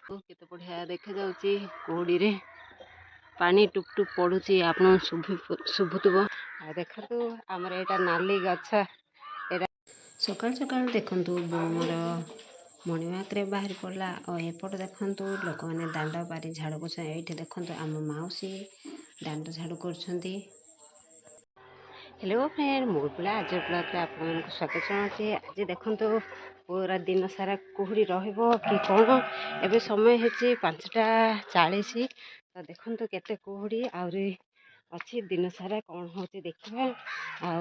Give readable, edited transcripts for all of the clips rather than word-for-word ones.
केते बढ़िया देखा जाउची कोड़ी रे पानी टुप टुप पड़ुची आपन शुभुतबो आ देखंतु हमर एटा नाली गछ एटा सकाल सकाल देखंतु बोमर मॉर्निंग वॉक रे बाहर पड़ला और एपट देखंतु लोक माने दांडा पारी झाड़ू को एठी देखंतु आम माउसी दांड झाड़ू करछंती। हेलो फ्रेंड मोरपुला आज ब्लॉग रे आपन स्वागत जनाची। आज देखंतु पूरा दिन सारा कुहुड़ी रहइबो कि कोन एबे समय हेची 5:40 तो देखंतु केते कुहुड़ी आउरी अच्छी दिन सारा कौन होती देखिए आ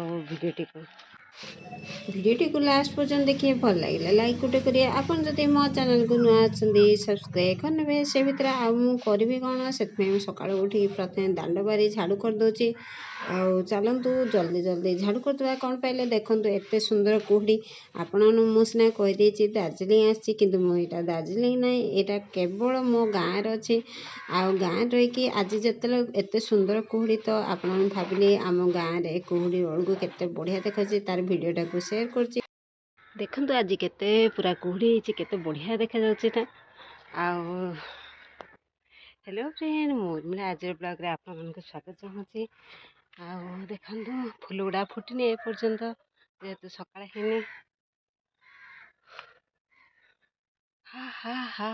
वीडियो को लास्ट पर्यंत देखिए भल लगे लाइक गोटे करिए आपन जदि मो चैनल को नुआ आछंदी सब्सक्राइब करनेबे से भितर आ मु करबी कोन से सकाळ उठी प्रथमे दांड बारी झाड़ू कर दोची आ चलंतु जल्दी जल्दी झाड़ू करदवा कौन पाइले देखंतु एते सुंदर कुहुड़ी आपन मु सिना कहि देछि दार्जिलिंग आछि किंतु मो एटा दार्जिलिंग नै एटा केवल मो गाँ रे अछि आ गाँ रही कि आज जते एते सुंदर कुहुड़ी तो आपन भाबिले आम गाँ रे कुहुड़ी बळगु केते बढ़िया देखाछि तार वीडियोटा को शेयर करछि। देखंतु आज केते पूरा कुहुड़ी हिची केते बढ़िया देखा जाउछि ना आ हेलो फ्रेंड मोर आज ब्लॉग रे आपन मन को स्वागत जनाछि। आ देखंतु फूल गुड़ा फुटिनी ए पर्यंत जेहेतु सकाळ हेनी हा हा हा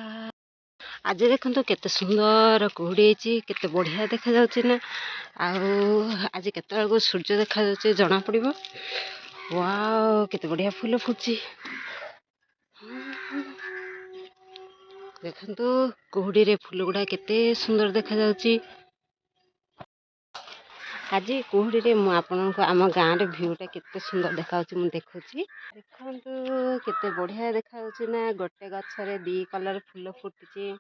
आज देखंतु केते सुंदर कुहुड़ी हिची केते बढ़िया देखा जाउछि ना आज केते को सूर्य देखा जाउछि जना पड़िबो। वाओ केते बढ़िया फूल फुटची देखंतु कुहुड़ी रे फूल गुड़ा केते सुंदर देखा जाउछि। आज कुहुड़ी रे मु आपन को आम गाँ रे व्यूटा केते सुंदर देखाउछि मु देखुछि। देखंतु केते बढ़िया देखाउछि ना गोटे गछ रे दी कलर फूल फुटिची।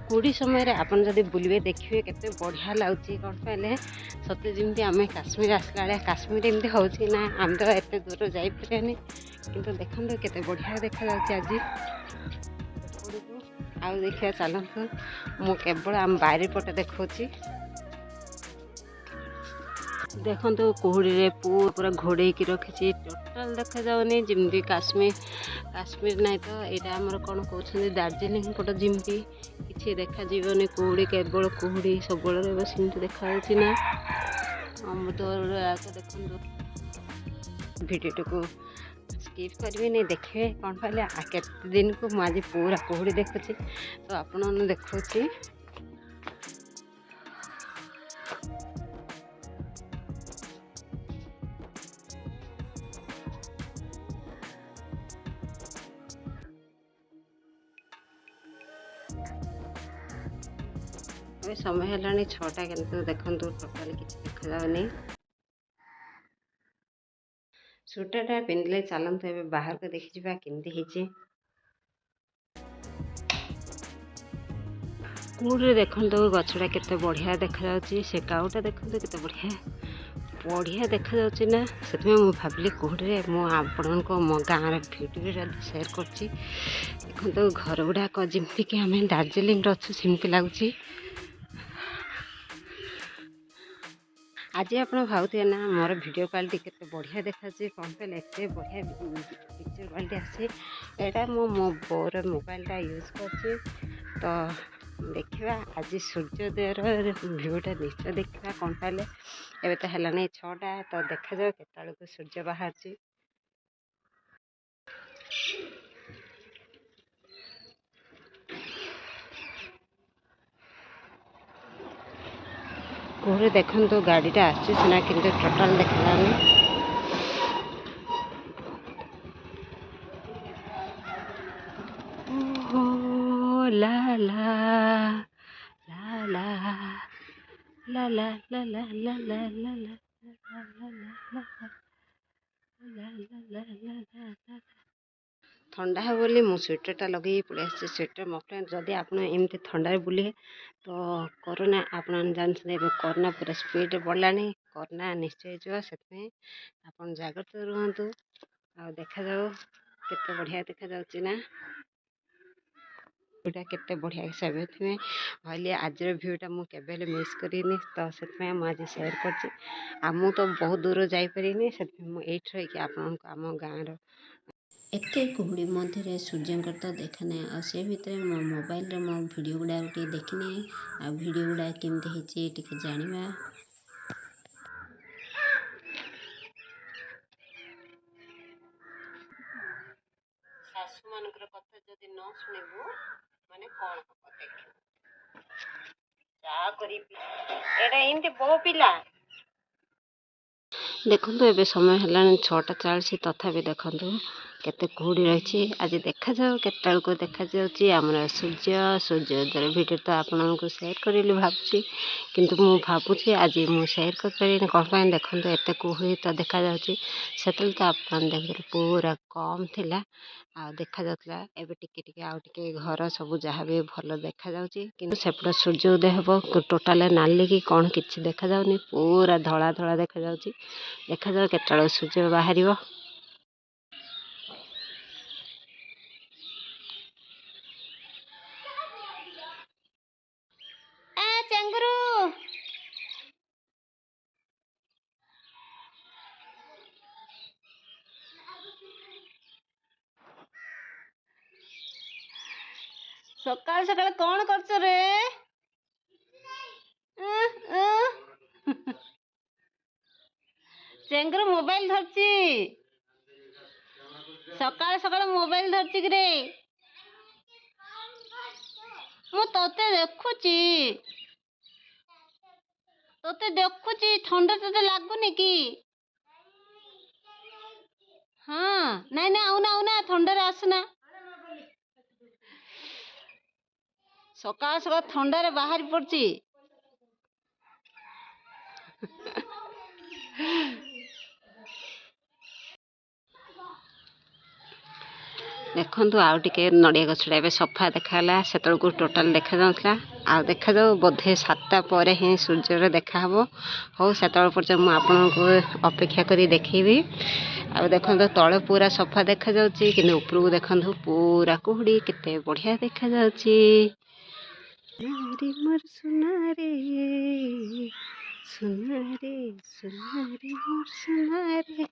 कुड़ी समय आपन जदि बुलवे देखिए केते बढ़िया लाउची कौन पहले सत्य जमी आम काश्मीर आसला काश्मीर एमती होची ना आम तो एत दूर जापरेनि किंतु देखंतु केते बढ़िया देखा जाउची आज आउ देखिया चलतु मु केवल आम बारी पटे देखुची। देखंतु कुहुड़ी रे पूरा घोड़े की रखी टोटाल देखा जाउनी जिमती काश्मीर नहीं तो यहाँ आमर कौन कहते दार्जिलिंग पट जमती किसी देखा जीवनी कुहुड़ी केवल कुहुड़ी सब सेमती देखा ना देखो वीडियो को स्किप करेंगे नहीं देखिए कौन कहले केते दिन को मुझे पूरा कुहुड़ी देखुची तो आपन देखुची। समय है 6टा किंतु देखंतु टोटाल किसी देखा जाउनी। सूटाटा पिंधले चलतु ए बाहर को देखी जा केमती हिची कुहुड़ी देखंतु गछटा केते बढ़िया देखा जाउची से काउटा देखंतु केते बढ़िया देखा जाउची ना से मु भाबिली कुहुड़ी रे मु आपन को मो गाँ रे वीडियो शेयर करची। देखंतु घर गुड़ाक जमती कि आम दार्जिलिंग अच्छु सेमती लगुची। आज आप भावुए ना मोर वीडियो क्वालिटी केते बढ़िया देखा कौन पहले एत बढ़िया पिक्चर क्वालिटी आसी यहाँ मो बोर मोबाइलटा यूज कर तो देखा आज सूर्योदयर व्यूटा निश्चय देखा कौन पहले एवं तो है 6टा तो देखा जाओ केत सूर्य बाहर कुहुड़ी देखंतु गाड़ीटा आसी सीना किंतु टोटाल देखलानी ला ला ला ला ला ला ला ला ला ला ला ला ଥଣ୍ଡା ହେବ ବୋଲି ମୁଁ ସ୍ୱେଟରଟା ଲଗେଇକି ପଳେଇ ଆସିଛି। ସ୍ୱେଟର ମଫଲର ଯଦି ଆପଣ ଏମିତି ଥଣ୍ଡାରେ ବୁଲିବେ ତ କରୋନା ଆପଣ ଜାଣିଛନ୍ତି ଏବେ କରୋନା ପୁରା ସ୍ପିଡ଼ରେ ବଢ଼ିଲାଣି। କରୋନା ନିଶ୍ଚୟ ହେଇଯିବ, ସେଥିପାଇଁ ଆପଣ ଜାଗ୍ରତ ରୁହନ୍ତୁ। ଆଉ ଦେଖାଯାଉ କେତେ ବଢ଼ିଆ ଦେଖାଯାଉଛି ନା, ଭିୟୁଟା କେତେ ବଢ଼ିଆ ହିସାବରେ। ସେଥିପାଇଁ ଭାବିଲି ଆଜିର ଭିୟୁଟା ମୁଁ କେବେ ହେଲେ ମିସ୍ କରିନି, ତ ସେଥିପାଇଁ ମୁଁ ଆଜି ସେୟାର କରିଛି। ଆଉ ମୁଁ ତ ବହୁତ ଦୂର ଯାଇପାରିନି, ସେଥିପାଇଁ ମୁଁ ଏଇଠି ରହିକି ଆପଣଙ୍କୁ ଆମ ଗାଁର ଏତେ କୁହୁଡ଼ି ମଧ୍ୟରେ ସୂର୍ଯ୍ୟଙ୍କର ତ ଦେଖା ନାହିଁ। ଆଉ ସେ ଭିତରେ ମୋ ମୋବାଇଲରେ ମୋ ଭିଡ଼ିଓ ଗୁଡ଼ାକ ଟିକେ ଦେଖିନିଏ, ଆଉ ଭିଡ଼ିଓ ଗୁଡ଼ାକ କେମିତି ହେଇଛି ଟିକେ ଜାଣିବା। ଶାଶୁମାନଙ୍କର କଥା ଯଦି ନ ଶୁଣିବୁ ମାନେ କ'ଣ ହବ ଦେଖିବୁ। ଚା କରିବି ଏଇଟା ଏମିତି ବହୁ ପିଲା ଦେଖନ୍ତୁ। ଏବେ ସମୟ ହେଲାଣି 6ଟା 40, ତଥାପି ଦେଖନ୍ତୁ କେତେ କୁହୁଡ଼ି ରହିଛି। ଆଜି ଦେଖାଯାଉ କେତେବେଳକୁ ଦେଖାଯାଉଛି ଆମର ସୂର୍ଯ୍ୟୋଦୟର ଭିଡ଼ିଓ ତ ଆପଣଙ୍କୁ ସେୟାର କରିଲି ଭାବୁଛି, କିନ୍ତୁ ମୁଁ ଭାବୁଛି ଆଜି ମୁଁ ସେୟାର କରିପାରିବିନି। କ'ଣ ପାଇଁ ଦେଖନ୍ତୁ ଏତେ କୁହୁଡ଼ି ତ ଦେଖାଯାଉଛି। ସେତେବେଳେ ତ ଆପଣ ଦେଖିଲେ ପୁରା କମ୍ ଥିଲା, ଆଉ ଦେଖାଯାଉଥିଲା। ଏବେ ଟିକେ ଟିକେ ଆଉ ଟିକେ ଘର ସବୁ ଯାହା ବି ଭଲ ଦେଖାଯାଉଛି, କିନ୍ତୁ ସେପଟେ ସୂର୍ଯ୍ୟ ଉଦୟ ହେବ ଟୋଟାଲ ନାଲି କି କ'ଣ କିଛି ଦେଖାଯାଉନି, ପୁରା ଧଳା ଧଳା ଦେଖାଯାଉଛି। ଦେଖାଯାଉ କେତେବେଳେ ସୂର୍ଯ୍ୟ ବାହାରିବ। ଚେଙ୍ଗୁରୁ ସକାଳୁ ସକାଳୁ କ'ଣ କରୁଛ ରେ? ଚେଙ୍ଗୁରୁ ମୋବାଇଲ ଧରିଛି, ସକାଳୁ ସକାଳୁ ମୋବାଇଲ ଧରିଛି କିରେ। ମୁଁ ତତେ ଦେଖୁଛି, ଥଣ୍ଡା ତତେ ଲାଗୁନି କି? ହଁ, ନାଇଁ ଆଉନା ଥଣ୍ଡାରେ ଆସୁନା। ସକାଳୁ ସକାଳୁ ଥଣ୍ଡାରେ ବାହାରି ପଡୁଛି। ଦେଖନ୍ତୁ ଆଉ ଟିକେ ନଡ଼ିଆ ଗଛଟା ଏବେ ସଫା ଦେଖାଗଲା, ସେତେବେଳକୁ ଟୋଟାଲ ଦେଖାଯାଉଥିଲା। ଆଉ ଦେଖାଯାଉ ବୋଧେ 7ଟା ପରେ ହିଁ ସୂର୍ଯ୍ୟର ଦେଖାହେବ। ହଉ ସେତେବେଳେ ପର୍ଯ୍ୟନ୍ତ ମୁଁ ଆପଣଙ୍କୁ ଅପେକ୍ଷା କରି ଦେଖେଇବି। ଆଉ ଦେଖନ୍ତୁ ତଳେ ପୁରା ସଫା ଦେଖାଯାଉଛି, କିନ୍ତୁ ଉପରକୁ ଦେଖନ୍ତୁ ପୁରା କୁହୁଡ଼ି, କେତେ ବଢ଼ିଆ ଦେଖାଯାଉଛି। ମୋର ସୁନାରେ ସୁନାରେ ସୁନାରେ ମୋର ସୁନାରେ।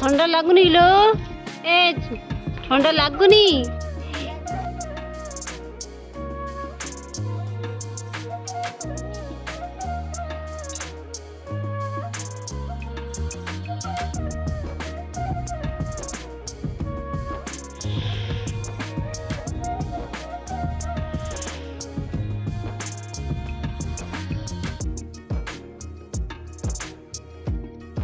ଥଣ୍ଡା ଲାଗୁନି ଲୋ, ଥଣ୍ଡା ଲାଗୁନି?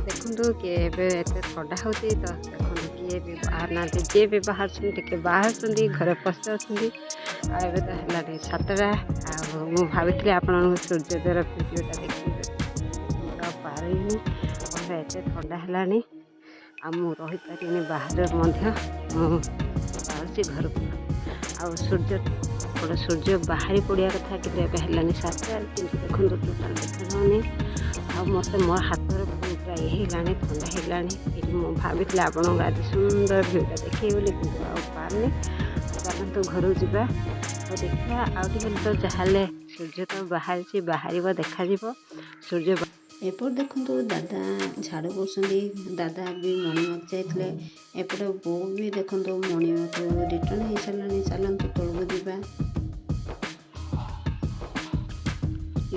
ଦେଖନ୍ତୁ କିଏ ଏବେ ଏତେ ଥଣ୍ଡା ହେଉଛି ତ ଦେଖନ୍ତୁ କିଏ ବି ବାହାରୁନାହାନ୍ତି, ଯିଏ ବି ବାହାରୁଛନ୍ତି ଟିକେ ବାହାରୁଛନ୍ତି, ଘରେ ପଶିଯାଉଛନ୍ତି। ଆଉ ଏବେ ତ ହେଲାଣି 7ଟା। ଆଉ ମୁଁ ଭାବିଥିଲି ଆପଣଙ୍କୁ ସୂର୍ଯ୍ୟୋଦୟର ଭିଡ଼ିଓଟା ଦେଖିବି, କିନ୍ତୁ ଆଉ ପାରିନି। କ'ଣ ଏତେ ଥଣ୍ଡା ହେଲାଣି, ଆଉ ମୁଁ ରହିପାରିନି ବାହାରେ ମଧ୍ୟ। ମୁଁ ବାହାରୁଛି ଘରକୁ। ଆଉ ସୂର୍ଯ୍ୟ ବାହାରି ପଡ଼ିବା କଥା, କିନ୍ତୁ ଏବେ ହେଲାନି 7ଟା, କିନ୍ତୁ ଦେଖନ୍ତୁ ଟୋଟାଲ ଦେଖାଯାଉନି। ଆଉ ମୋତେ ମୋ ହାତରେ ପୁରା ହେଇଗଲାଣି, ଥଣ୍ଡା ହେଇଗଲାଣି। ଏଇଠି ମୁଁ ଭାବିଥିଲି ଆପଣଙ୍କୁ ଆଜି ସୁନ୍ଦର ଭିୟୁଟା ଦେଖେଇବି ବୋଲି, କିନ୍ତୁ ଆଉ ପାରୁନି। ଚାଲନ୍ତୁ ଘରକୁ ଯିବା, ଆଉ ଦେଖିବା। ଆଉ ଟିକେ ତ ଯାହାହେଲେ ସୂର୍ଯ୍ୟ ତ ବାହାରିଛି, ବାହାରିବ, ଦେଖାଯିବ ସୂର୍ଯ୍ୟ। एपट देखु दादा झाड़ू बोसुंदी दादा भी मणिवाक जाइए एपटे बो भी देखु मणिवाक रिटर्न हो सारे चलतु तौक जावा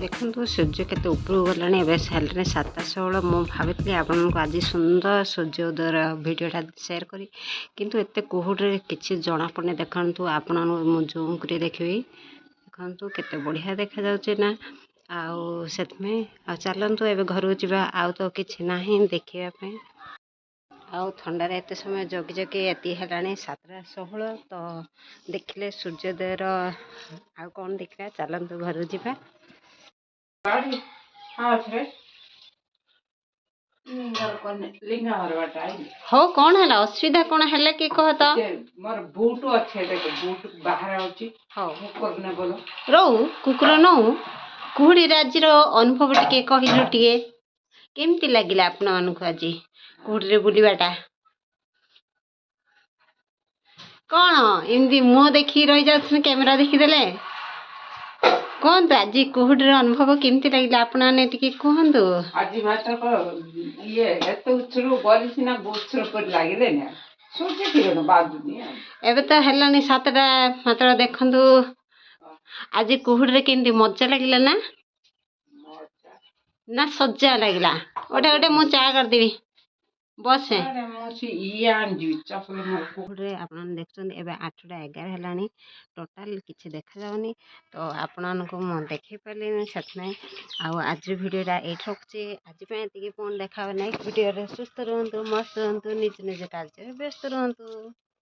देखु सूर्य केते ऊपर गला सारे 7:16 मु भावी आपन को आज सुंदर सूर्योदय भिडटा सेयार करी किंतु एते कुहुड्रे किसी जना पड़े देखु आपण मु जूम कर देखी देखु केते बढ़िया देखा जाउचे ना आउ चलतु एवं घर जावा आउ तो किसी ना देखा आउ थंडार एत समय जगी जगी ये है 7:16 तो देखिले सूर्योदयर आउ कौन देखा चलतु घर जावा हो कौन है असुविधा कौन है कि कह तो मोर बूट अच्छे देखो बूट बाहर आउची हो कुकुर ने बोलो रहू कुकुर नौ कुहुड़ी राज्यर अनुभव टिके कहलु टिके केमती लगिला आपण मानक आज कुहुड़ी बुलवाटा कौन एमती मुह देखी रही जाऊँ कैमेरा देखीदे कहतु आज कुहुड़ी अनुभव केमती लगिला आपण मैंने टिके कहतु आज मात्र ये एत उछरू बोली सिना उछरू पर लागिले ना सूर्य किरण बाजुनी एबे तो हेलानी 7टा मात्र देखंतु आज कुहुड़ी केमती मजा लगिला ना सज्जा लगिला ओटे ओटे मु चा कर देबी बस कुहुड़ी आपन देखछन एबे 8:11 हेलानी टोटाल किछि देखा जाउनी तो आपन को मु देखि पालेनी सतनै आ आज वीडियोटा एठ रखछि आज पे एतिकी फोन देखा नेक्स्ट वीडियो रे सुस्त रहंतु मस्त रहंतु निज निज कार्य व्यस्त रहंतु।